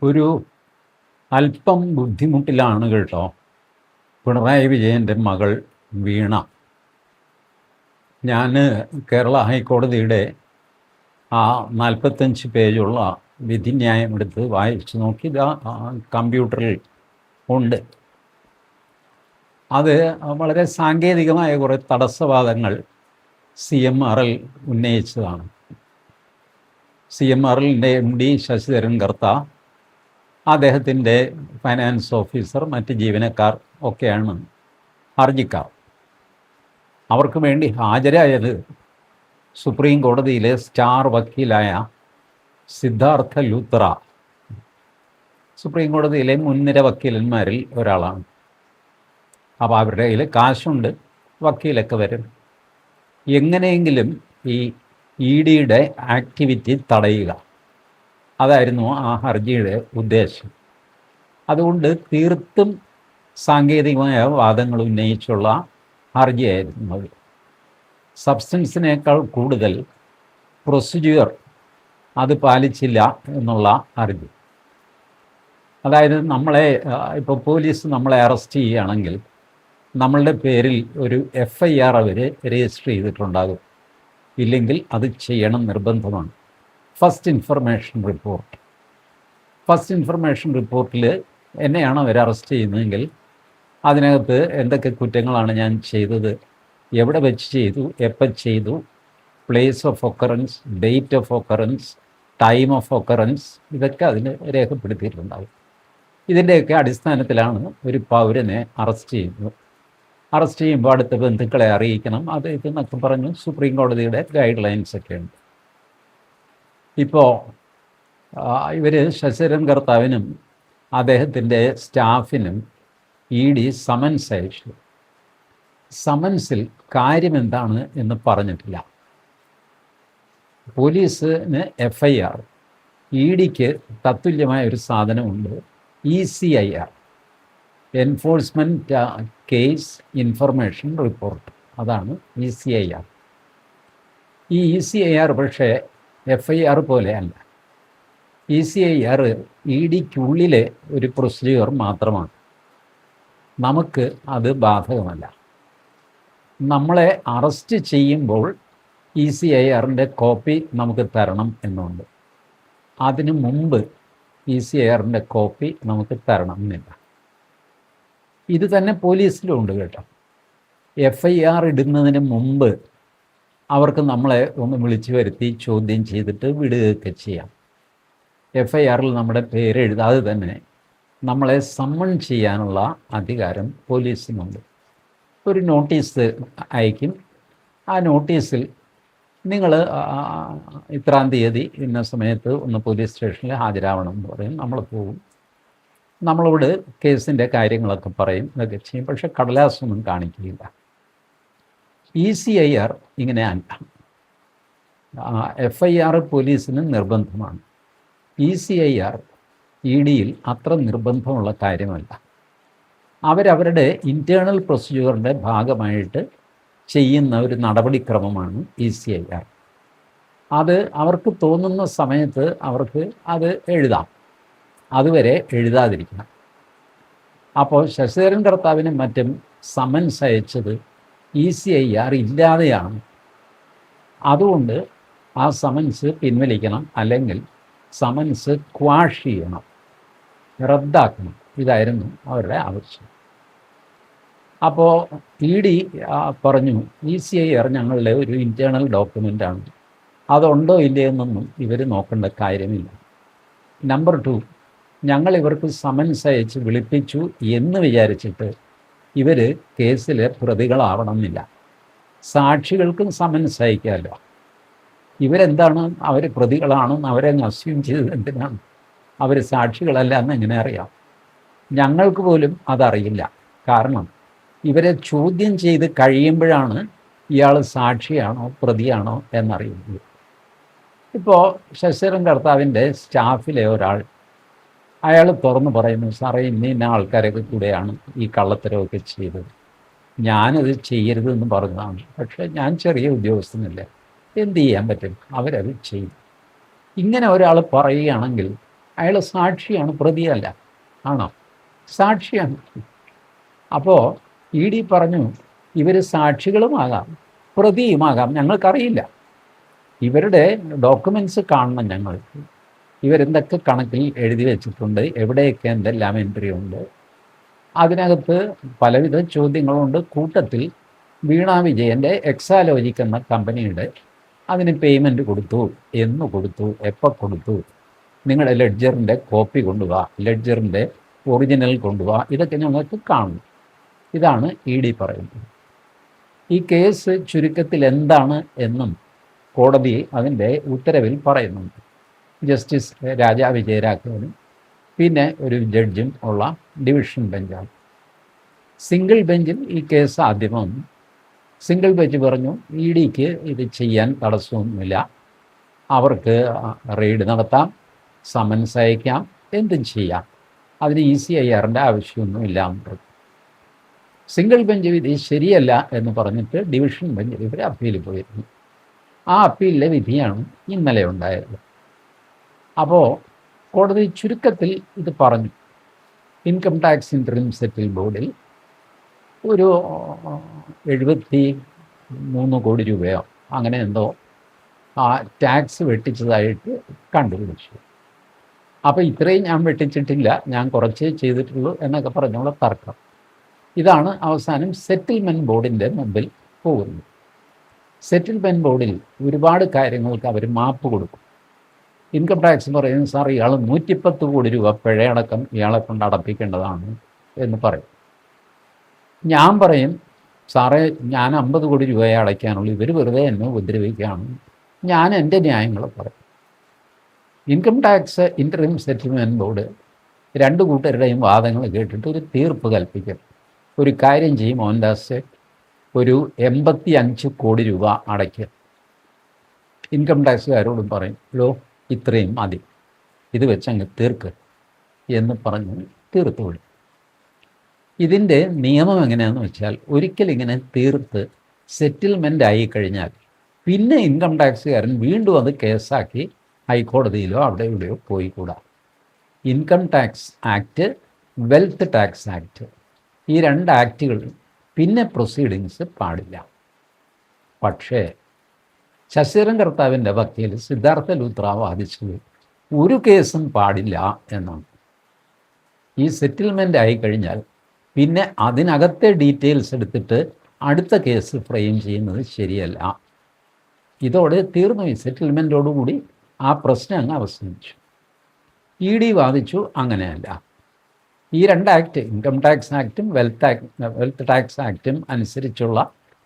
ഒരു അല്പം ബുദ്ധിമുട്ടിലാണ് കേട്ടോ പിണറായി വിജയൻ്റെ മകൾ വീണ. ഞാൻ കേരള ഹൈക്കോടതിയുടെ ആ 45 പേജുള്ള വിധിന്യായമെടുത്ത് വായിച്ചു നോക്കി. കമ്പ്യൂട്ടറിൽ ഉണ്ട്. അത് വളരെ സാങ്കേതികമായ കുറേ തടസ്സവാദങ്ങൾ CMRL ഉന്നയിച്ചതാണ്. CMRLൻ്റെ MD ശശിധരൻ കർത്ത, അദ്ദേഹത്തിൻ്റെ ഫൈനാൻസ് ഓഫീസർ, മറ്റ് ജീവനക്കാർ ഒക്കെയാണ് ഹർജിക്കാർ. അവർക്ക് വേണ്ടി ഹാജരായത് സുപ്രീം കോടതിയിലെ സ്റ്റാർ വക്കീലായ സിദ്ധാർത്ഥ ലൂത്ര, സുപ്രീം കോടതിയിലെ മുൻനിര വക്കീലന്മാരിൽ ഒരാളാണ്. അപ്പോൾ അവരുടെ കയ്യിൽ കാശുണ്ട്, വക്കീലൊക്കെ വരും. എങ്ങനെയെങ്കിലും ഈ EDയുടെ ആക്ടിവിറ്റി തടയുക, അതായിരുന്നു ആ ഹർജിയുടെ ഉദ്ദേശം. അതുകൊണ്ട് തീർത്തും സാങ്കേതികമായ വാദങ്ങൾ ഉന്നയിച്ചുള്ള ഹർജിയായിരുന്നു അത്. സബ്സ്റ്റൻസിനേക്കാൾ കൂടുതൽ പ്രൊസീജിയർ അത് പാലിച്ചില്ല എന്നുള്ള ഹർജി. അതായത് നമ്മളെ ഇപ്പോൾ പോലീസ് നമ്മളെ അറസ്റ്റ് ചെയ്യുകയാണെങ്കിൽ നമ്മളുടെ പേരിൽ ഒരു FIR അവർ രജിസ്റ്റർ ചെയ്തിട്ടുണ്ടാകും. ഇല്ലെങ്കിൽ അത് ചെയ്യണം, നിർബന്ധമാണ്. First information report. First information റിപ്പോർട്ടിൽ എന്നെയാണ് അവർ അറസ്റ്റ് ചെയ്യുന്നതെങ്കിൽ അതിനകത്ത് എന്തൊക്കെ കുറ്റങ്ങളാണ് ഞാൻ ചെയ്തത്, എവിടെ വെച്ച് ചെയ്തു, എപ്പോൾ ചെയ്തു, place of occurrence, date of occurrence, time of occurrence, ഇതൊക്കെ അതിന് രേഖപ്പെടുത്തിയിട്ടുണ്ടാകും. ഇതിൻ്റെയൊക്കെ അടിസ്ഥാനത്തിലാണ് ഒരു പൗരനെ അറസ്റ്റ് ചെയ്യുന്നത്. അറസ്റ്റ് ചെയ്യുമ്പോൾ അടുത്ത ബന്ധുക്കളെ അറിയിക്കണം, അത് ഇതെന്നൊക്കെ പറഞ്ഞു സുപ്രീം കോടതിയുടെ ഗൈഡ് ലൈൻസ് ഒക്കെ ഉണ്ട്. ഇപ്പോൾ ഇവർ ശശിധരൻ കർത്താവിനും അദ്ദേഹത്തിൻ്റെ സ്റ്റാഫിനും ED സമൻസ് അയച്ചു. സമൻസിൽ കാര്യം എന്താണ് എന്ന് പറഞ്ഞിട്ടില്ല. പോലീസിന് FIR, EDക്ക് തത്തുല്യമായ ഒരു സാധനമുണ്ട്, ECIR, enforcement case information report. അതാണ് ECIR. ഈ ECIR പക്ഷേ FIR പോലെയല്ല. ECIR EDക്കുള്ളിലെ ഒരു പ്രൊസീജിയർ മാത്രമാണ്. നമുക്ക് അത് ബാധകമല്ല. നമ്മളെ അറസ്റ്റ് ചെയ്യുമ്പോൾ ECIRൻ്റെ കോപ്പി നമുക്ക് തരണം എന്നുണ്ട്. അതിനു മുമ്പ് ECIRൻ്റെ കോപ്പി നമുക്ക് തരണം എന്നില്ല. ഇത് തന്നെ പോലീസിലും ഉണ്ട് കേട്ടോ. FIR ഇടുന്നതിന് മുമ്പ് അവർക്ക് നമ്മളെ ഒന്ന് വിളിച്ചു വരുത്തി ചോദ്യം ചെയ്തിട്ട് വിടുകയൊക്കെ ചെയ്യാം. FIRൽ നമ്മുടെ പേര് എഴുതാതെ തന്നെ നമ്മളെ സമ്മൺ ചെയ്യാനുള്ള അധികാരം പോലീസിനുണ്ട്. ഒരു നോട്ടീസ് അയക്കും. ആ നോട്ടീസിൽ നിങ്ങൾ ഇത്രാം തീയതി ഇന്ന സമയത്ത് ഒന്ന് പോലീസ് സ്റ്റേഷനിൽ ഹാജരാവണം എന്ന് പറയും. നമ്മൾ പോകും. നമ്മളോട് കേസിൻ്റെ കാര്യങ്ങളൊക്കെ പറയും, ഇതൊക്കെ ചെയ്യും. പക്ഷെ കടലാസൊന്നും കാണിക്കുകയില്ല. ECIR ഇങ്ങനെ അല്ല. FIR പോലീസിന് നിർബന്ധമാണ്. ECIR EDയിൽ അത്ര നിർബന്ധമുള്ള കാര്യമല്ല. അവരവരുടെ ഇൻറ്റേർണൽ പ്രൊസീജിയറിൻ്റെ ഭാഗമായിട്ട് ചെയ്യുന്ന ഒരു നടപടിക്രമമാണ് ECIR. അത് അവർക്ക് തോന്നുന്ന സമയത്ത് അവർക്ക് അത് എഴുതാം, അതുവരെ എഴുതാതിരിക്കണം. അപ്പോൾ ശശിധരൻ കർത്താവിനും മറ്റും സമൻസ് അയച്ചത് ECIR ഇല്ലാതെയാണ്. അതുകൊണ്ട് ആ സമൻസ് പിൻവലിക്കണം, അല്ലെങ്കിൽ സമൻസ് ക്വാഷ് ചെയ്യണം, റദ്ദാക്കണം. ഇതായിരുന്നു അവരുടെ ആവശ്യം. അപ്പോൾ ED പറഞ്ഞു ECIR ഞങ്ങളുടെ ഒരു ഇൻറ്റേർണൽ ഡോക്യുമെൻ്റാണ്, അതുണ്ടോ ഇല്ലയെന്നൊന്നും ഇവർ നോക്കേണ്ട കാര്യമില്ല. നമ്പർ 2, ഞങ്ങൾ ഇവർക്ക് സമൻസ് അയച്ച് വിളിപ്പിച്ചു എന്ന് വിചാരിച്ചിട്ട് ഇവർ കേസിലെ പ്രതികളാവണമെന്നില്ല. സാക്ഷികൾക്കും സമൻസ് അയക്കാമല്ലോ. ഇവരെന്താണ്, അവർ പ്രതികളാണെന്ന് അവരെ അസ്യൂം ചെയ്തത് എന്തിനാണ്? അവർ സാക്ഷികളല്ല എന്ന് എങ്ങനെ അറിയാം? ഞങ്ങൾക്ക് പോലും അതറിയില്ല. കാരണം ഇവരെ ചോദ്യം ചെയ്ത് കഴിയുമ്പോഴാണ് ഇയാൾ സാക്ഷിയാണോ പ്രതിയാണോ എന്നറിയുന്നത്. ഇപ്പോൾ ശശിധരൻ കർത്താവിൻ്റെ സ്റ്റാഫിലെ ഒരാൾ, അയാൾ തുറന്ന് പറയുന്നു, സാറേ ഇന്ന ആൾക്കാരൊക്കെ കൂടെയാണ് ഈ കള്ളത്തരമൊക്കെ ചെയ്തത്, ഞാനത് ചെയ്യരുതെന്ന് പറഞ്ഞതാണ്. പക്ഷേ ഞാൻ ചെറിയ ഉദ്യോഗസ്ഥനല്ലേ, എന്ത് ചെയ്യാൻ പറ്റും, അവരത് ചെയ്യും. ഇങ്ങനെ ഒരാൾ പറയുകയാണെങ്കിൽ അയാൾ സാക്ഷിയാണ്, പ്രതിയല്ല. ആണോ? സാക്ഷിയാണ്. അപ്പോൾ ഇ ഡി പറഞ്ഞു, ഇവർ സാക്ഷികളുമാകാം പ്രതിയുമാകാം, ഞങ്ങൾക്കറിയില്ല. ഇവരുടെ ഡോക്യുമെൻറ്റ്സ് കാണണം ഞങ്ങൾക്ക്. ഇവരെന്തൊക്കെ കണക്കിൽ എഴുതി വെച്ചിട്ടുണ്ട്, എവിടെയൊക്കെ എന്തെല്ലാം എൻട്രി ഉണ്ട്, അതിനകത്ത് പലവിധ ചോദ്യങ്ങളുണ്ട്. കൂട്ടത്തിൽ വീണ വിജയൻ്റെ എക്സാലോജിക് എന്ന കമ്പനിയുടെ അതിന് പേയ്മെൻറ്റ് കൊടുത്തു, എന്ന് കൊടുത്തു, എപ്പോൾ കൊടുത്തു, നിങ്ങളുടെ ലെഡ്ജറിൻ്റെ കോപ്പി കൊണ്ടുപോവാ, ലെഡ്ജറിൻ്റെ ഒറിജിനൽ കൊണ്ടുപോവാ, ഇതൊക്കെ ഞങ്ങൾക്ക് കാണും. ഇതാണ് ഇ ഡി പറയുന്നത്. ഈ കേസ് ചുരുക്കത്തിൽ എന്താണ് എന്നും കോടതി അതിൻ്റെ ഉത്തരവിൽ പറയുന്നുണ്ട്. ജസ്റ്റിസ് രാജാ വിജയരാഘവനും പിന്നെ ഒരു ജഡ്ജും ഉള്ള ഡിവിഷൻ ബെഞ്ചാണ്. സിംഗിൾ ബെഞ്ചിൽ ഈ കേസ് ആദ്യം വന്നു. സിംഗിൾ ബെഞ്ച് പറഞ്ഞു, ഇ ഡിക്ക് ഇത് ചെയ്യാൻ തടസ്സമൊന്നുമില്ല, അവർക്ക് റെയ്ഡ് നടത്താം, സമൻസ് അയക്കാം, എന്തും ചെയ്യാം, അതിന് ECIRൻ്റെ ആവശ്യമൊന്നുമില്ല എന്ന് പറഞ്ഞു. സിംഗിൾ ബെഞ്ച് വിധി ശരിയല്ല എന്ന് പറഞ്ഞിട്ട് ഡിവിഷൻ ബെഞ്ചിൽ ഇവർ അപ്പീൽ പോയിരുന്നു. ആ അപ്പീലിലെ വിധിയാണ് ഇന്നലെ ഉണ്ടായത്. അപ്പോൾ കോടതി ചുരുക്കത്തിൽ ഇത് പറഞ്ഞു. ഇൻകം ടാക്സ് ഇൻറ്ററിം സെറ്റിൽ ബോർഡിൽ ഒരു 73 കോടി രൂപയോ അങ്ങനെ എന്തോ ആ ടാക്സ് വെട്ടിച്ചതായിട്ട് കണ്ടുപിടിച്ചു. അപ്പോൾ ഇത്രയും ഞാൻ വെട്ടിച്ചിട്ടില്ല, ഞാൻ കുറച്ചേ ചെയ്തിട്ടുള്ളൂ എന്നൊക്കെ പറഞ്ഞുള്ള തർക്കം. ഇതാണ് അവസാനം സെറ്റിൽമെൻറ്റ് ബോർഡിൻ്റെ മുമ്പിൽ പോകുന്നത്. സെറ്റിൽമെൻറ്റ് ബോർഡിൽ ഒരുപാട് കാര്യങ്ങൾക്ക് അവർ മാപ്പ് കൊടുക്കും. ഇൻകം ടാക്സ് പറയുന്നത്, സാർ ഇയാൾ 110 കോടി രൂപ പിഴയടക്കം ഇയാളെ കൊണ്ട് അടപ്പിക്കേണ്ടതാണ് എന്ന് പറയും. ഞാൻ പറയും, സാറേ ഞാൻ 50 കോടി രൂപയെ അടയ്ക്കാനുള്ളൂ, ഇവർ വെറുതെ എന്നെ ഉപദ്രവിക്കുകയാണ്. ഞാൻ എൻ്റെ ന്യായങ്ങൾ പറയും. Income tax interim settlement board രണ്ട് കൂട്ടരുടെയും വാദങ്ങൾ കേട്ടിട്ട് ഒരു തീർപ്പ് കൽപ്പിക്കും. ഒരു കാര്യം ചെയ്യും മോഹൻദാസ്, ഒരു 85 കോടി രൂപ അടയ്ക്കുക. ഇൻകം ടാക്സുകാരോടും പറയും, ഇത്രയും മതി, ഇത് വെച്ചങ്ങ് തീർക്ക് എന്ന് പറഞ്ഞ് തീർത്തുവിടും. ഇതിൻ്റെ നിയമം എങ്ങനെയാണെന്ന് വെച്ചാൽ, ഒരിക്കലിങ്ങനെ തീർത്ത് സെറ്റിൽമെൻ്റ് ആയിക്കഴിഞ്ഞാൽ പിന്നെ ഇൻകം ടാക്സുകാരൻ വീണ്ടും അത് കേസാക്കി ഹൈക്കോടതിയിലോ അവിടെ ഇവിടെയോ പോയിക്കൂടാ. Income tax act, wealth tax act, ഈ 2 ആക്റ്റുകൾ പിന്നെ പ്രൊസീഡിങ്സ് പാടില്ല. പക്ഷേ ശശിധരൻ കർത്താവിൻ്റെ വക്കീൽ സിദ്ധാർത്ഥ ലൂത്ര വാദിച്ചത് ഒരു കേസും പാടില്ല എന്നാണ്. ഈ സെറ്റിൽമെൻ്റ് ആയിക്കഴിഞ്ഞാൽ പിന്നെ അതിനകത്തെ ഡീറ്റെയിൽസ് എടുത്തിട്ട് അടുത്ത കേസ് ഫ്രെയിം ചെയ്യുന്നത് ശരിയല്ല. ഇതോടെ തീർന്നു. ഈ സെറ്റിൽമെൻറ്റോടുകൂടി ആ പ്രശ്നം അങ്ങ് അവസാനിച്ചു. ഇ ഡി വാദിച്ചു അങ്ങനെയല്ല, ഈ 2 ആക്ട്, ഇൻകം ടാക്സ് ആക്റ്റും വെൽത്ത് ടാക്സ് ആക്റ്റും അനുസരിച്ചുള്ള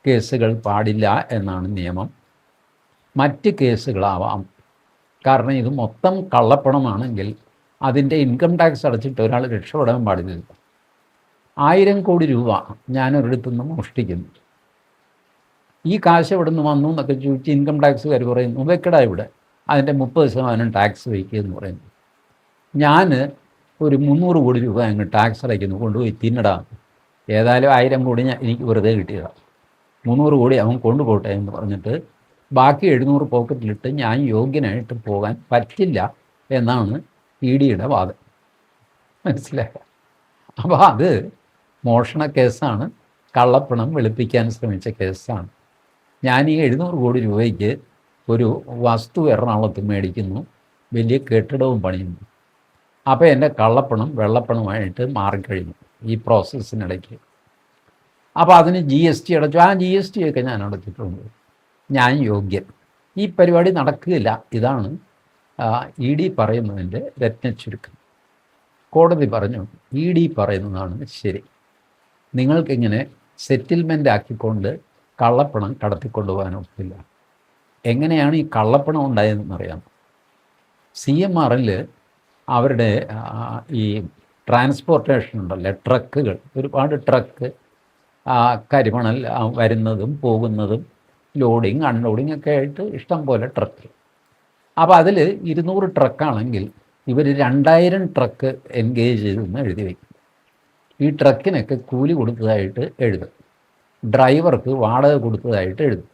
കേസുകൾ പാടില്ല എന്നാണ് നിയമം. മറ്റ് കേസുകളാവാം. കാരണം ഇത് മൊത്തം കള്ളപ്പണമാണെങ്കിൽ അതിൻ്റെ ഇൻകം ടാക്സ് അടച്ചിട്ട് ഒരാൾ രക്ഷപ്പെടാൻ പാടില്ല. 1000 കോടി രൂപ ഞാനൊരിടത്തുനിന്ന് മോഷ്ടിക്കുന്നു, ഈ കാശ് എവിടെ നിന്ന് വന്നു എന്നൊക്കെ ചോദിച്ച് ഇൻകം ടാക്സുകാർ പറയുന്നു, വെക്കടാ ഇവിടെ, അതിൻ്റെ 30% ടാക്സ് വയ്ക്കുക എന്ന് പറയുന്നു. ഞാൻ ഒരു 300 കോടി രൂപ അങ്ങ് ടാക്സ് അടയ്ക്കുന്നു, കൊണ്ടുപോയി തിന്നടാ, ഏതായാലും 1000 കോടി എനിക്ക് വെറുതെ കിട്ടിയതാണ്, 300 കോടി അവൻ കൊണ്ടുപോട്ടെ എന്ന് പറഞ്ഞിട്ട് ബാക്കി 700 പോക്കറ്റിലിട്ട് ഞാൻ യോഗ്യനായിട്ട് പോകാൻ പറ്റില്ല എന്നാണ് ഇ ഡിയുടെ വാദം. മനസ്സിലാക്കുക? അപ്പോൾ അത് മോഷണ കേസാണ്, കള്ളപ്പണം വെളുപ്പിക്കാൻ ശ്രമിച്ച കേസാണ്. ഞാൻ ഈ 700 കോടി രൂപയ്ക്ക് ഒരു വസ്തു എറണാകുളത്ത് മേടിക്കുന്നു, വലിയ കെട്ടിടവും പണിയുന്നു. അപ്പോൾ എൻ്റെ കള്ളപ്പണം വെള്ളപ്പണമായിട്ട് മാറിക്കഴിഞ്ഞു ഈ പ്രോസസ്സിനിടയ്ക്ക്. അപ്പോൾ അതിന് GST അടച്ചു. ആ GST ഒക്കെ ഞാൻ അടച്ചിട്ടുണ്ട്, ഞാൻ യോഗ്യൻ. ഈ പരിപാടി നടക്കുകയില്ല. ഇതാണ് ഇ ഡി പറയുന്നതിൻ്റെ രത്നച്ചുരുക്കം. കോടതി പറഞ്ഞു, ഇ ഡി പറയുന്നതാണ് ശരി, നിങ്ങൾക്കിങ്ങനെ സെറ്റിൽമെൻ്റ് ആക്കിക്കൊണ്ട് കള്ളപ്പണം കടത്തിക്കൊണ്ടുപോകാനൊക്കില്ല. എങ്ങനെയാണ് ഈ കള്ളപ്പണം ഉണ്ടായതെന്നറിയാം. CMRൽ അവരുടെ ഈ ട്രാൻസ്പോർട്ടേഷൻ ഉണ്ടല്ലോ, ട്രക്കുകൾ, ഒരുപാട് ട്രക്ക് കരിമണൽ വരുന്നതും പോകുന്നതും ലോഡിങ് അൺലോഡിങ് ഒക്കെ ആയിട്ട് ഇഷ്ടം പോലെ ട്രക്ക്. അപ്പോൾ അതിൽ 200 ട്രക്കാണെങ്കിൽ ഇവർ 2000 ട്രക്ക് എൻഗേജ് ചെയ്തെന്ന് എഴുതി വയ്ക്കും. ഈ ട്രക്കിനൊക്കെ കൂലി കൊടുത്തതായിട്ട് എഴുതും, ഡ്രൈവർക്ക് വാടക കൊടുത്തതായിട്ട് എഴുതും,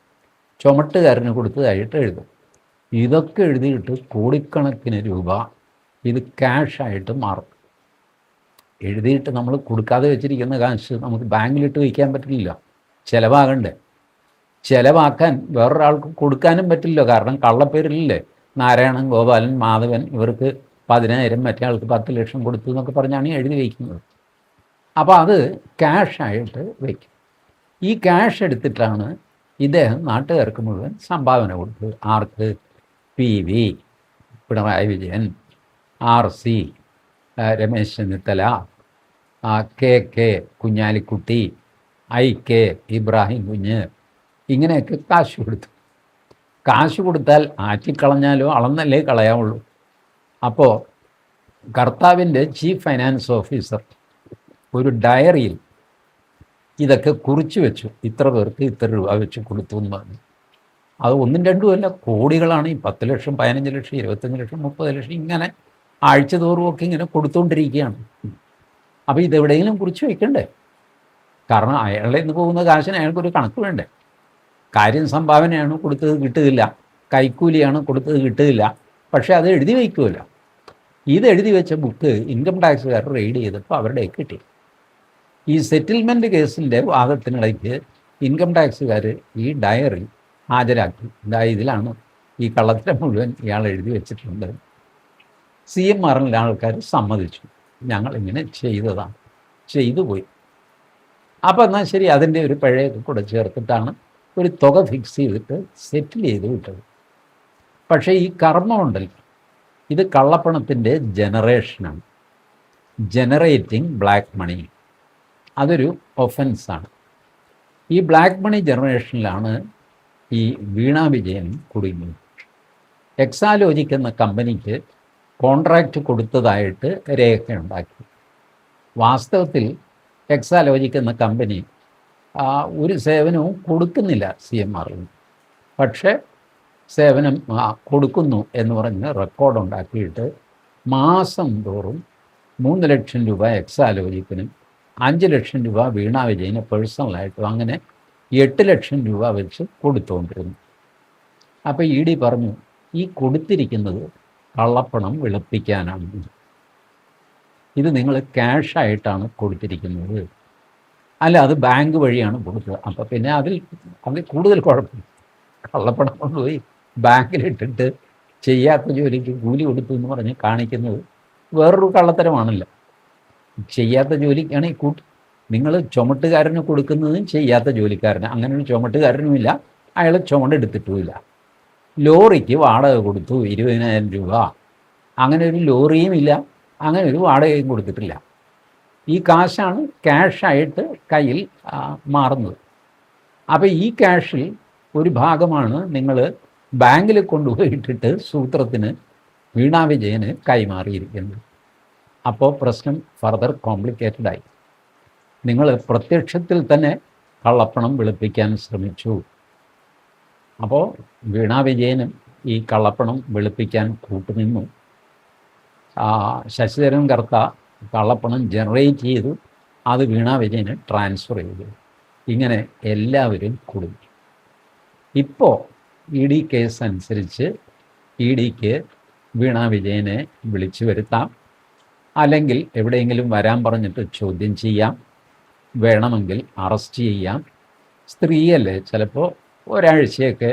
ചുമട്ടുകാരന് കൊടുത്തതായിട്ട് എഴുതും. ഇതൊക്കെ എഴുതിയിട്ട് കോടിക്കണക്കിന് രൂപ ഇത് ക്യാഷായിട്ട് മാറും. എഴുതിയിട്ട് നമ്മൾ കൊടുക്കാതെ വെച്ചിരിക്കുന്ന കാശ് നമുക്ക് ബാങ്കിലിട്ട് വയ്ക്കാൻ പറ്റില്ല, ചിലവാകണ്ടേ. ചിലവാക്കാൻ വേറൊരാൾക്ക് കൊടുക്കാനും പറ്റില്ല, കാരണം കള്ളപ്പേരിലല്ലേ നാരായണൻ, ഗോപാലൻ, മാധവൻ ഇവർക്ക് 10,000 മറ്റേ ആൾക്ക് 10 ലക്ഷം കൊടുത്തു എന്നൊക്കെ പറഞ്ഞാണ് എഴുതി വയ്ക്കുന്നത്. അപ്പോൾ അത് ക്യാഷായിട്ട് വയ്ക്കും. ഈ ക്യാഷ് എടുത്തിട്ടാണ് ഇദ്ദേഹം നാട്ടുകാർക്ക് മുഴുവൻ സംഭാവന കൊടുത്തത്. ആർക്ക്? PV, Pinarayi Vijayan, RC, Ramesh Chennithala, KK Kunhalikutty, IK Ibrahim കുഞ്ഞ്, ഇങ്ങനെയൊക്കെ കാശ് കൊടുത്തു. കാശ് കൊടുത്താൽ ആറ്റിക്കളഞ്ഞാലോ അളന്നല്ലേ കളയാവുള്ളൂ. അപ്പോൾ കർത്താവിൻ്റെ ചീഫ് ഫൈനാൻസ് ഓഫീസർ ഒരു ഡയറിയിൽ ഇതൊക്കെ കുറിച്ച് വെച്ചു, ഇത്ര പേർക്ക് ഇത്ര രൂപ വെച്ച് കൊടുത്തു എന്ന് പറഞ്ഞു. അത് 1ഉം 2ഉം കോടികളാണ്. ഈ 10 ലക്ഷം, 15 ലക്ഷം, 25 ലക്ഷം, 30 ലക്ഷം ഇങ്ങനെ ആഴ്ച തോറുമൊക്കെ ഇങ്ങനെ കൊടുത്തുകൊണ്ടിരിക്കുകയാണ്. അപ്പോൾ ഇതെവിടെയെങ്കിലും കുറിച്ച് വയ്ക്കണ്ടേ? കാരണം അയാളുടെ നിന്ന് പോകുന്ന കാശിന് അയാൾക്കൊരു കണക്ക് വേണ്ടേ. കാര്യം സംഭാവനയാണ്, കൊടുത്തത് കിട്ടുകയില്ല, കൈക്കൂലിയാണ്, കൊടുത്തത് കിട്ടുകയില്ല, പക്ഷേ അത് എഴുതി വയ്ക്കുമല്ല. ഇത് എഴുതി വെച്ച ബുക്ക് ഇൻകം ടാക്സുകാർ റെയ്ഡ് ചെയ്തപ്പോൾ അവരുടെ കിട്ടി. ഈ സെറ്റിൽമെൻറ്റ് കേസിൻ്റെ വാദത്തിനിടയ്ക്ക് ഇൻകം ടാക്സുകാർ ഈ ഡയറി ഹാജരാക്കി. ഇതിലാണ് ഈ കള്ളത്തരം മുഴുവൻ ഇയാൾ എഴുതി വെച്ചിട്ടുണ്ട്. CMRലെ ആൾക്കാർ സമ്മതിച്ചു, ഞങ്ങളിങ്ങനെ ചെയ്തതാണ്, ചെയ്തു പോയി. അപ്പോൾ എന്നാൽ ശരി, അതിൻ്റെ ഒരു പിഴയൊക്കെ കൂടെ ചേർത്തിട്ടാണ് ഒരു തുക ഫിക്സ് ചെയ്തിട്ട് സെറ്റിൽ ചെയ്ത് വിട്ടത്. പക്ഷേ ഈ കർമ്മമുണ്ടല്ലോ, ഇത് കള്ളപ്പണത്തിൻ്റെ ജനറേഷനാണ്. ജനറേറ്റിംഗ് ബ്ലാക്ക് മണി, അതൊരു ഒഫൻസാണ്. ഈ ബ്ലാക്ക് മണി ജനറേഷനിലാണ് ഈ വീണ വിജയൻ കുടുങ്ങിയത്. എക്സാലോജിക് എന്ന കമ്പനിക്ക് കോൺട്രാക്റ്റ് കൊടുത്തതായിട്ട് രേഖയുണ്ടാക്കി. വാസ്തവത്തിൽ എക്സാലോജിക് എന്ന കമ്പനി ഒരു സേവനവും കൊടുക്കുന്നില്ല CMRൽ, പക്ഷേ സേവനം കൊടുക്കുന്നു എന്ന് പറഞ്ഞ് റെക്കോർഡുണ്ടാക്കിയിട്ട് മാസം തോറും 3 ലക്ഷം രൂപ എക്സാലോജിക്കിനും 5 ലക്ഷം രൂപ വീണ വിജയന് പേഴ്സണലായിട്ടും അങ്ങനെ 8 ലക്ഷം രൂപ വെച്ച് കൊടുത്തുകൊണ്ടിരുന്നു. അപ്പോൾ ED പറഞ്ഞു, ഈ കൊടുത്തിരിക്കുന്നത് കള്ളപ്പണം വെളുപ്പിക്കാനാണ്, ഇത് നിങ്ങൾ ക്യാഷായിട്ടാണ് കൊടുത്തിരിക്കുന്നത്, അല്ല അത് ബാങ്ക് വഴിയാണ് കൊടുത്തത്. അപ്പോൾ പിന്നെ അതിൽ കൂടുതൽ കുഴപ്പം. കള്ളപ്പണം കൊണ്ടുപോയി ബാങ്കിലിട്ടിട്ട് ചെയ്യാത്ത ജോലിക്ക് കൂലി കൊടുത്തു എന്ന് പറഞ്ഞ് കാണിക്കുന്നത് വേറൊരു കള്ളത്തരമാണല്ലോ. ചെയ്യാത്ത ജോലിക്കാണ് ഈ നിങ്ങൾ ചുമട്ടുകാരന് കൊടുക്കുന്നതും ചെയ്യാത്ത ജോലിക്കാരന്. അങ്ങനെ ഒരു ചുമട്ടുകാരനുമില്ല, അയാൾ ചുമടെടുത്തിട്ടുമില്ല. ലോറിക്ക് വാടക കൊടുത്തു 20,000 രൂപ, അങ്ങനെ ഒരു ലോറിയും ഇല്ല, അങ്ങനെ ഒരു വാടകയും കൊടുത്തിട്ടില്ല. ഈ കാശാണ് ക്യാഷായിട്ട് കയ്യിൽ മാറുന്നത്. അപ്പോൾ ഈ ക്യാഷിൽ ഒരു ഭാഗമാണ് നിങ്ങൾ ബാങ്കിൽ കൊണ്ടുപോയിട്ടിട്ട് സൂത്രത്തിന് വീണ വിജയന് കൈമാറിയിരിക്കുന്നത്. അപ്പോൾ പ്രശ്നം ഫർദർ കോംപ്ലിക്കേറ്റഡായി. നിങ്ങൾ പ്രത്യക്ഷത്തിൽ തന്നെ കള്ളപ്പണം വെളുപ്പിക്കാൻ ശ്രമിച്ചു. അപ്പോൾ വീണ വിജയനും ഈ കള്ളപ്പണം വെളുപ്പിക്കാൻ കൂട്ടുനിന്നു. ശശിധരൻ കർത്ത കള്ളപ്പണം ജനറേറ്റ് ചെയ്തു, അത് വീണ വിജയന് ട്രാൻസ്ഫർ ചെയ്തു. ഇങ്ങനെ എല്ലാവരും കുടുങ്ങി. ഇപ്പോൾ ED കേസ് അനുസരിച്ച് EDക്ക് വീണ വിജയനെ വിളിച്ചു വരുത്താം, അല്ലെങ്കിൽ എവിടെയെങ്കിലും വരാൻ പറഞ്ഞിട്ട് ചോദ്യം ചെയ്യാം, വേണമെങ്കിൽ അറസ്റ്റ് ചെയ്യാം. സ്ത്രീയല്ലേ, ചിലപ്പോൾ ഒരാഴ്ചയൊക്കെ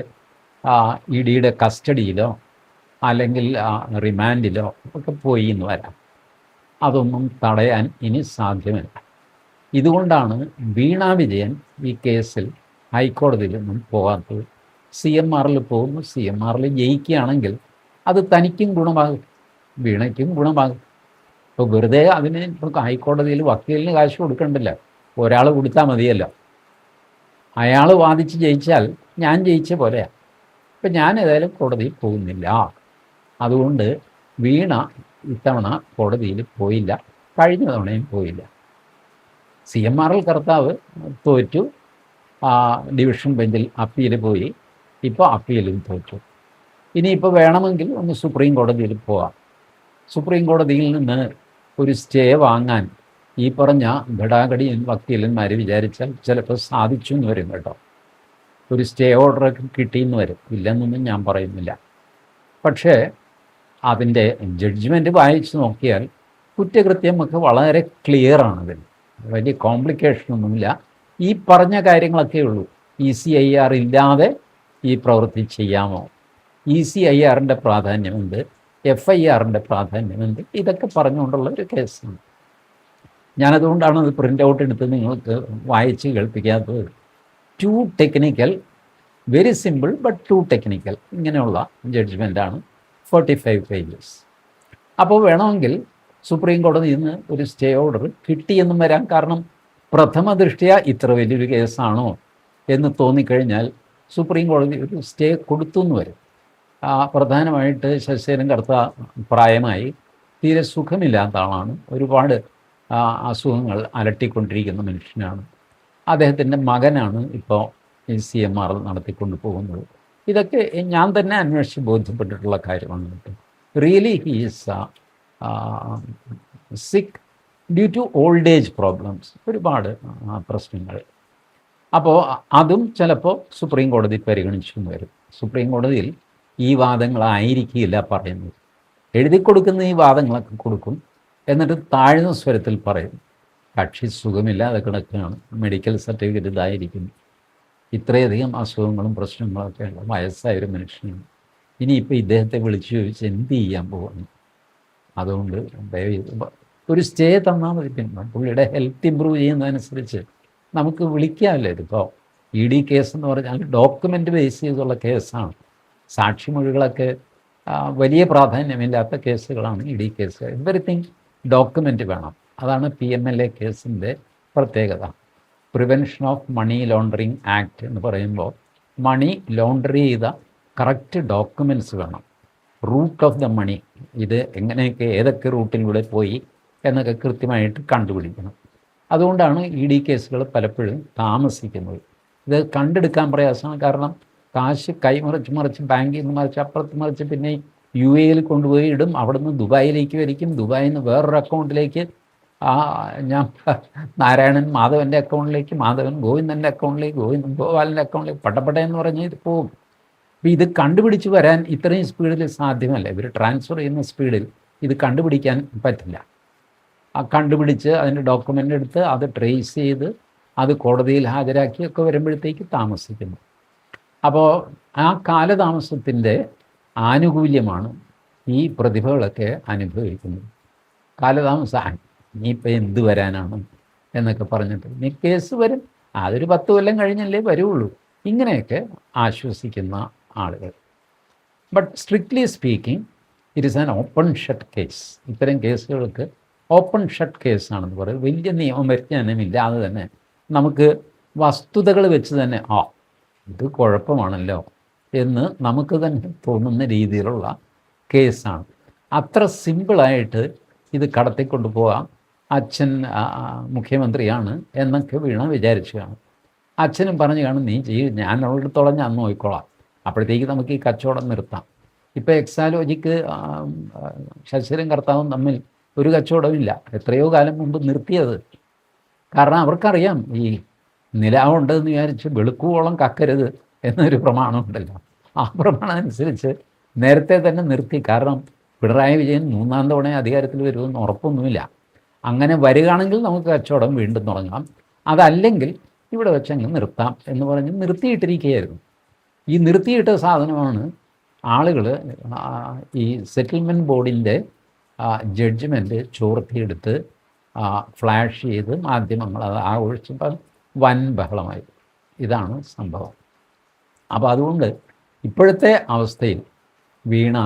EDയുടെ കസ്റ്റഡിയിലോ അല്ലെങ്കിൽ റിമാൻഡിലോ ഒക്കെ പോയി എന്ന് വരാം. അതൊന്നും തടയാൻ ഇനി സാധ്യമല്ല. ഇതുകൊണ്ടാണ് വീണ വിജയൻ ഈ കേസിൽ ഹൈക്കോടതിയിലൊന്നും പോകാത്തത്. CMRൽ പോകുന്നു. CMRൽ ജയിക്കുകയാണെങ്കിൽ അത് തനിക്കും ഗുണമാകും, വീണയ്ക്കും ഗുണമാകും. ഇപ്പോൾ വെറുതെ അതിന് ഇപ്പോൾ ഹൈക്കോടതിയിൽ വക്കീലിന് കാശ് കൊടുക്കണ്ടല്ലോ, ഒരാൾ കൊടുത്താൽ മതിയല്ലോ. അയാൾ വാദിച്ച് ജയിച്ചാൽ ഞാൻ ജയിച്ച പോലെയാണ്. ഇപ്പം ഞാൻ ഏതായാലും കോടതിയിൽ പോകുന്നില്ല, അതുകൊണ്ട് വീണ ഇത്തവണ കോടതിയിൽ പോയില്ല, കഴിഞ്ഞ തവണയും പോയില്ല. CMRൽ കർത്താവ് തോറ്റു, ഡിവിഷൻ ബെഞ്ചിൽ അപ്പീൽ പോയി, ഇപ്പോൾ അപ്പീലും തോറ്റു. ഇനിയിപ്പോൾ വേണമെങ്കിൽ ഒന്ന് സുപ്രീം കോടതിയിൽ പോവാം. സുപ്രീം കോടതിയിൽ നിന്ന് ഒരു സ്റ്റേ വാങ്ങാൻ ഈ പറഞ്ഞ ഘടാഘടി വക്കീലന്മാർ വിചാരിച്ചാൽ ചിലപ്പോൾ സാധിച്ചു എന്ന് വരും കേട്ടോ. ഒരു സ്റ്റേ ഓർഡറൊക്കെ കിട്ടിയെന്ന് വരും, ഇല്ലെന്നൊന്നും ഞാൻ പറയുന്നില്ല. പക്ഷേ അതിൻ്റെ ജഡ്ജ്മെൻറ്റ് വായിച്ച് നോക്കിയാൽ കുറ്റകൃത്യമൊക്കെ വളരെ ക്ലിയറാണ്. അതിൽ വലിയ കോംപ്ലിക്കേഷനൊന്നുമില്ല. ഈ പറഞ്ഞ കാര്യങ്ങളൊക്കെ ഉള്ളൂ. ECIR ഇല്ലാതെ ഈ പ്രവൃത്തി ചെയ്യാമോ, ECIRൻ്റെ പ്രാധാന്യമുണ്ട്, FIRൻ്റെ പ്രാധാന്യമുണ്ട്, ഇതൊക്കെ പറഞ്ഞുകൊണ്ടുള്ള ഒരു കേസാണ്. ഞാനതുകൊണ്ടാണ് അത് പ്രിൻ്റ് ഔട്ട് എടുത്ത് നിങ്ങൾക്ക് വായിച്ച് കേൾപ്പിക്കാത്തത്. Too technical, very simple but too technical, ഇങ്ങനെയുള്ള ജഡ്ജ്മെൻറ്റാണ് 45 പേജസ്. അപ്പോൾ വേണമെങ്കിൽ സുപ്രീം കോടതിയിൽ നിന്ന് ഒരു സ്റ്റേ ഓർഡർ കിട്ടിയെന്നും വരാം. കാരണം പ്രഥമ ദൃഷ്ട്യാ ഇത്ര വലിയൊരു കേസാണോ എന്ന് തോന്നിക്കഴിഞ്ഞാൽ സുപ്രീം കോടതി ഒരു സ്റ്റേ കൊടുത്തു എന്ന് വരും. പ്രധാനമായിട്ട് ശശിധരൻ കർത്ത പ്രായമായി തീരെ സുഖമില്ലാത്ത ആളാണ്. ഒരുപാട് അസുഖങ്ങൾ അലട്ടിക്കൊണ്ടിരിക്കുന്ന മനുഷ്യനാണ്. അദ്ദേഹത്തിൻ്റെ മകനാണ് ഇപ്പോൾ CMR നടത്തിക്കൊണ്ട് പോകുന്നത്. ഇതൊക്കെ ഞാൻ തന്നെ അന്വേഷിച്ച് ബോധ്യപ്പെട്ടിട്ടുള്ള കാര്യമാണ് കേട്ടോ. Really he is sick due to old age problems, ഒരുപാട് പ്രശ്നങ്ങൾ. അപ്പോൾ അതും ചിലപ്പോൾ സുപ്രീം കോടതി പരിഗണിച്ചു വരും. സുപ്രീം കോടതിയിൽ ഈ വാദങ്ങളായിരിക്കില്ല പറയുന്നത്. എഴുതി കൊടുക്കുന്ന ഈ വാദങ്ങളൊക്കെ കൊടുക്കും, എന്നിട്ട് താഴ്ന്ന സ്വരത്തിൽ പറയും കക്ഷി സുഖമില്ലാതെ കിടക്കുകയാണ്, മെഡിക്കൽ സർട്ടിഫിക്കറ്റ് ഇതായിരിക്കുന്നു, ഇത്രയധികം അസുഖങ്ങളും പ്രശ്നങ്ങളൊക്കെ ഉള്ള വയസ്സായൊരു മനുഷ്യനാണ്, ഇനിയിപ്പോൾ ഇദ്ദേഹത്തെ വിളിച്ചു ചോദിച്ച് എന്ത് ചെയ്യാൻ പോകുന്നു. അതുകൊണ്ട് ഒരു സ്റ്റേ തന്നാൽ മതി. പിന്നെ പുള്ളിയുടെ ഹെൽത്ത് ഇമ്പ്രൂവ് ചെയ്യുന്നതനുസരിച്ച് നമുക്ക് വിളിക്കാമല്ലോ. ഇതിപ്പോൾ ED കേസ് എന്ന് പറഞ്ഞാൽ ഡോക്യുമെൻ്റ് ബേസ് ചെയ്തുള്ള കേസാണ്. സാക്ഷിമൊഴികളൊക്കെ വലിയ പ്രാധാന്യമില്ലാത്ത കേസുകളാണ് ED കേസ്. എവറിത്തിങ് ഡോക്യുമെൻ്റ് വേണം. അതാണ് PMLA കേസിൻ്റെ പ്രത്യേകത. Prevention of money laundering act എന്ന് പറയുമ്പോൾ മണി ലോണ്ടർ ചെയ്ത കറക്റ്റ് ഡോക്യുമെൻറ്റ്സ് വേണം. റൂട്ട് ഓഫ് ദ മണി, ഇത് എങ്ങനെയൊക്കെ ഏതൊക്കെ റൂട്ടിലൂടെ പോയി എന്നൊക്കെ കൃത്യമായിട്ട് കണ്ടുപിടിക്കണം. അതുകൊണ്ടാണ് ED കേസുകൾ പലപ്പോഴും താമസിക്കുന്നത്. ഇത് കണ്ടെടുക്കാൻ പ്രയാസമാണ്. കാരണം കാശ് കൈമറിച്ച് ബാങ്കിൽ നിന്ന് മറിച്ച് അപ്പുറത്ത് മറിച്ച് പിന്നെ UAE കൊണ്ടുപോയി ഇടും, അവിടുന്ന് ദുബായിലേക്ക് വരിക്കും, ദുബായിൽ നിന്ന് വേറൊരു അക്കൗണ്ടിലേക്ക്, ഞാൻ നാരായണൻ മാധവൻ്റെ അക്കൗണ്ടിലേക്ക്, മാധവൻ ഗോവിന്ദൻ്റെ അക്കൗണ്ടിലേക്ക്, ഗോവിന്ദൻ ഗോപാലിൻ്റെ അക്കൗണ്ടിലേക്ക്, പട്ടപ്പട്ടയെന്ന് പറഞ്ഞ് ഇത് പോകും. അപ്പോൾ ഇത് കണ്ടുപിടിച്ച് വരാൻ ഇത്രയും സ്പീഡിൽ സാധ്യമല്ല. ഇവർ ട്രാൻസ്ഫർ ചെയ്യുന്ന സ്പീഡിൽ ഇത് കണ്ടുപിടിക്കാൻ പറ്റില്ല. കണ്ടുപിടിച്ച് അതിൻ്റെ ഡോക്യുമെൻ്റ് എടുത്ത് അത് ട്രേസ് ചെയ്ത് അത് കോടതിയിൽ ഹാജരാക്കിയൊക്കെ വരുമ്പോഴത്തേക്ക് താമസിക്കുന്നു. അപ്പോൾ ആ കാലതാമസത്തിൻ്റെ ആനുകൂല്യമാണ് ഈ പ്രതിഭകളൊക്കെ അനുഭവിക്കുന്നത്. കാലതാമസം ഇനിയിപ്പോൾ എന്ത് വരാനാണ് എന്നൊക്കെ പറഞ്ഞിട്ട് ഇനി കേസ് വരും, അതൊരു 10 കൊല്ലം കഴിഞ്ഞല്ലേ വരുള്ളൂ, ഇങ്ങനെയൊക്കെ ആശ്വസിക്കുന്ന ആളുകൾ. But strictly speaking it is an open shut case. ഇത്തരം കേസുകൾക്ക് ഓപ്പൺ ഷട്ട് കേസാണെന്ന് പറയും. വലിയ നിയമപരിജ്ഞാനമില്ലാതെ തന്നെ നമുക്ക് വസ്തുതകൾ വെച്ച് തന്നെ ഇത് കുഴപ്പമാണല്ലോ എന്ന് നമുക്ക് തന്നെ തോന്നുന്ന രീതിയിലുള്ള കേസാണ്. അത്ര സിമ്പിളായിട്ട് ഇത് കടത്തിക്കൊണ്ടു പോകാം. അച്ഛൻ മുഖ്യമന്ത്രിയാണ് എന്നൊക്കെ വീണ വിചാരിച്ചു കാണും. അച്ഛനും പറഞ്ഞു കാണും, നീ ചെയ്യും, ഞാൻ ഉള്ളിടത്തോളം ഞാൻ നോക്കിക്കോളാം, അപ്പോഴത്തേക്ക് നമുക്ക് ഈ കച്ചവടം നിർത്താം. ഇപ്പോൾ എക്സാലോജിക്ക് ശശിധരൻ കർത്താവും തമ്മിൽ ഒരു കച്ചവടമില്ല, എത്രയോ കാലം മുമ്പ് നിർത്തിയത്. കാരണം അവർക്കറിയാം ഈ നിലാവുണ്ടെന്ന് വിചാരിച്ച് വെളുക്കുവോളം കക്കരുത് എന്നൊരു പ്രമാണമുണ്ടല്ലോ. ആ പ്രമാണം അനുസരിച്ച് നേരത്തെ തന്നെ നിർത്തി. കാരണം പിണറായി വിജയൻ 3ാം തവണ അധികാരത്തിൽ വരുമെന്ന് ഉറപ്പൊന്നുമില്ല. അങ്ങനെ വരികയാണെങ്കിൽ നമുക്ക് കച്ചവടം വീണ്ടും തുടങ്ങാം, അതല്ലെങ്കിൽ ഇവിടെ വെച്ചങ്ങ് നിർത്താം എന്ന് പറഞ്ഞ് നിർത്തിയിട്ടിരിക്കുകയായിരുന്നു. ഈ നിർത്തിയിട്ട സാധനമാണ് ആളുകൾ ഈ സെറ്റിൽമെൻറ്റ് ബോർഡിൻ്റെ ജഡ്ജ്മെൻറ്റ് ചോർത്തിയെടുത്ത് ഫ്ലാഷ് ചെയ്ത് മാധ്യമങ്ങൾ അത് ആഘോഷിച്ചപ്പോൾ വൻ ബഹളമായി. ഇതാണ് സംഭവം. അപ്പോൾ അതുകൊണ്ട് ഇപ്പോഴത്തെ അവസ്ഥയിൽ വീണ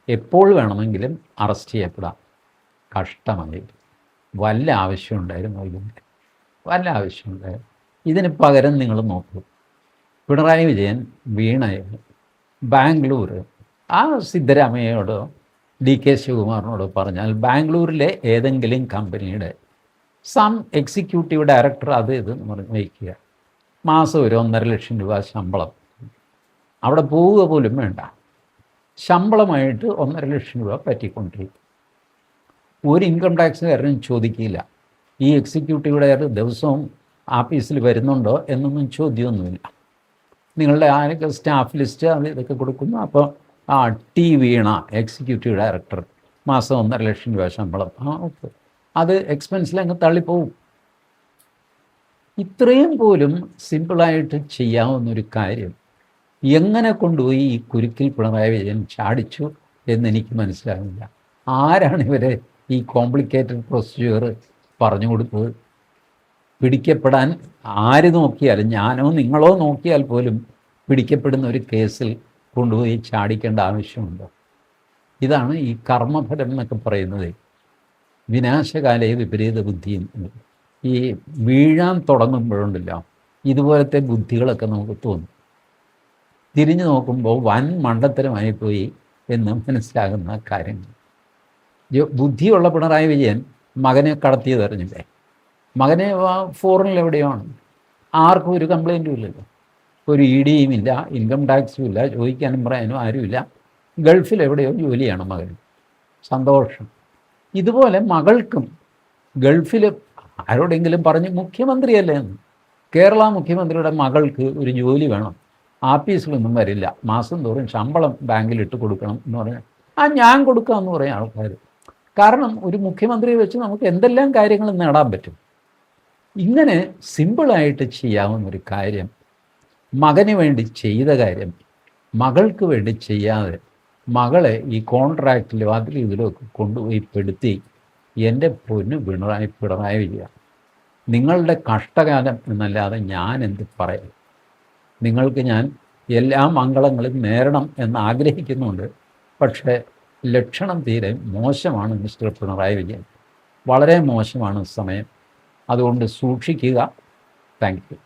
എപ്പോൾ വേണമെങ്കിലും അറസ്റ്റ് ചെയ്യപ്പെടാം. കഷ്ടമായി. വല്ല ആവശ്യമുണ്ടായിരുന്നു ഇതിന്? വല്ല ആവശ്യമുണ്ടായിരുന്നു? ഇതിന് പകരം നിങ്ങൾ നോക്കൂ, പിണറായി വിജയൻ വീണയെ ബാംഗ്ലൂർ സിദ്ധരാമയ്യയോടോ DK ശിവകുമാറിനോടോ പറഞ്ഞാൽ ബാംഗ്ലൂരിലെ ഏതെങ്കിലും കമ്പനിയുടെ എക്സിക്യൂട്ടീവ് ഡയറക്ടർ അത് ഇതെന്ന് പറഞ്ഞ് വയ്ക്കുക, മാസം ഒരു 1.5 ലക്ഷം രൂപ ശമ്പളം, അവിടെ പോവുക പോലും വേണ്ട, ശമ്പളമായിട്ട് 1.5 ലക്ഷം രൂപ പറ്റിക്കൊണ്ടിരിക്കും. ഒരു ഇൻകം ടാക്സുകാരനും ചോദിക്കില്ല ഈ എക്സിക്യൂട്ടീവ് ഡയറക്ടർ ദിവസവും ആഫീസിൽ വരുന്നുണ്ടോ എന്നൊന്നും ചോദ്യമൊന്നുമില്ല. നിങ്ങളുടെ ആരൊക്കെ സ്റ്റാഫ് ലിസ്റ്റ് അത് ഇതൊക്കെ കൊടുക്കുന്നു, അപ്പോൾ ആ ടി വീണ എക്സിക്യൂട്ടീവ് ഡയറക്ടർ, മാസം 1.5 ലക്ഷം രൂപ ശമ്പളം. ഓക്കെ, അത് എക്സ്പെൻസിൽ അങ്ങ് തള്ളിപ്പോവും. ഇത്രയും പോലും സിമ്പിളായിട്ട് ചെയ്യാവുന്നൊരു കാര്യം എങ്ങനെ കൊണ്ടുപോയി ഈ കുരുക്കിൽ പിണറായി വിജയൻ ചാടിച്ചു എന്നെനിക്ക് മനസ്സിലാകുന്നില്ല. ആരാണ് ഇവരെ ഈ കോംപ്ലിക്കേറ്റഡ് പ്രൊസീജിയർ പറഞ്ഞു കൊടുത്തത്? പിടിക്കപ്പെടാൻ ആര് നോക്കിയാലും, ഞാനോ നിങ്ങളോ നോക്കിയാൽ പോലും പിടിക്കപ്പെടുന്ന ഒരു കേസിൽ കൊണ്ടുപോയി ചാടിക്കേണ്ട ആവശ്യമുണ്ടോ? ഇതാണ് ഈ കർമ്മഫലം എന്നൊക്കെ പറയുന്നത്. വിനാശകാലേ വിപരീത ബുദ്ധി. ഈ വീഴാൻ തുടങ്ങുമ്പോഴുണ്ടല്ലോ ഇതുപോലത്തെ ബുദ്ധികളൊക്കെ നമുക്ക് തോന്നും. തിരിഞ്ഞു നോക്കുമ്പോൾ വൻ മണ്ടത്തരമായിപ്പോയി എന്ന് മനസ്സിലാകുന്ന കാര്യങ്ങൾ. ബുദ്ധിയുള്ള പിണറായി വിജയൻ മകനെ കടത്തിയത് അറിഞ്ഞില്ലേ? മകനെ ഫോറിനിൽ എവിടെയാണ്, ആർക്കും ഒരു കംപ്ലൈൻറ്റും ഇല്ലല്ലോ, ഒരു ഇ ഡിയും ഇല്ല, ഇൻകം ടാക്സും ഇല്ല, ചോദിക്കാനും പറയാനും ആരുമില്ല. ഗൾഫിൽ എവിടെയോ ജോലിയാണ് മകന്, സന്തോഷം. ഇതുപോലെ മകൾക്കും ഗൾഫിൽ ആരോടെങ്കിലും പറഞ്ഞ്, മുഖ്യമന്ത്രിയല്ലേ എന്ന്, കേരള മുഖ്യമന്ത്രിയുടെ മകൾക്ക് ഒരു ജോലി വേണം, ആഫീസിലൊന്നും വരില്ല, മാസം തോറും ശമ്പളം ബാങ്കിലിട്ട് കൊടുക്കണം എന്ന് പറഞ്ഞാൽ ഞാൻ കൊടുക്കാമെന്ന് പറയും ആൾക്കാർ. കാരണം ഒരു മുഖ്യമന്ത്രിയെ വെച്ച് നമുക്ക് എന്തെല്ലാം കാര്യങ്ങൾ നേടാൻ പറ്റും. ഇങ്ങനെ സിമ്പിളായിട്ട് ചെയ്യാവുന്നൊരു കാര്യം, മകന് വേണ്ടി ചെയ്ത കാര്യം മകൾക്ക് വേണ്ടി ചെയ്യാതെ മകളെ ഈ കോൺട്രാക്റ്റിലും അതിലും ഇതിലുമൊക്കെ കൊണ്ടുപോയി പെടുത്തി, എൻ്റെ പൊന്നു പിണറായി വിജയ, നിങ്ങളുടെ കഷ്ടകാലം എന്നല്ലാതെ ഞാൻ എന്ത് പറയും? നിങ്ങൾക്ക് ഞാൻ എല്ലാ മംഗളങ്ങളും നേരണം എന്ന് ആഗ്രഹിക്കുന്നുണ്ട്. പക്ഷേ ലക്ഷണം തീരെ മോശമാണ് മിസ്റ്റർ പിണറായി വിജയൻ, വളരെ മോശമാണ് സമയം. അതുകൊണ്ട് സൂക്ഷിക്കുക. Thank you.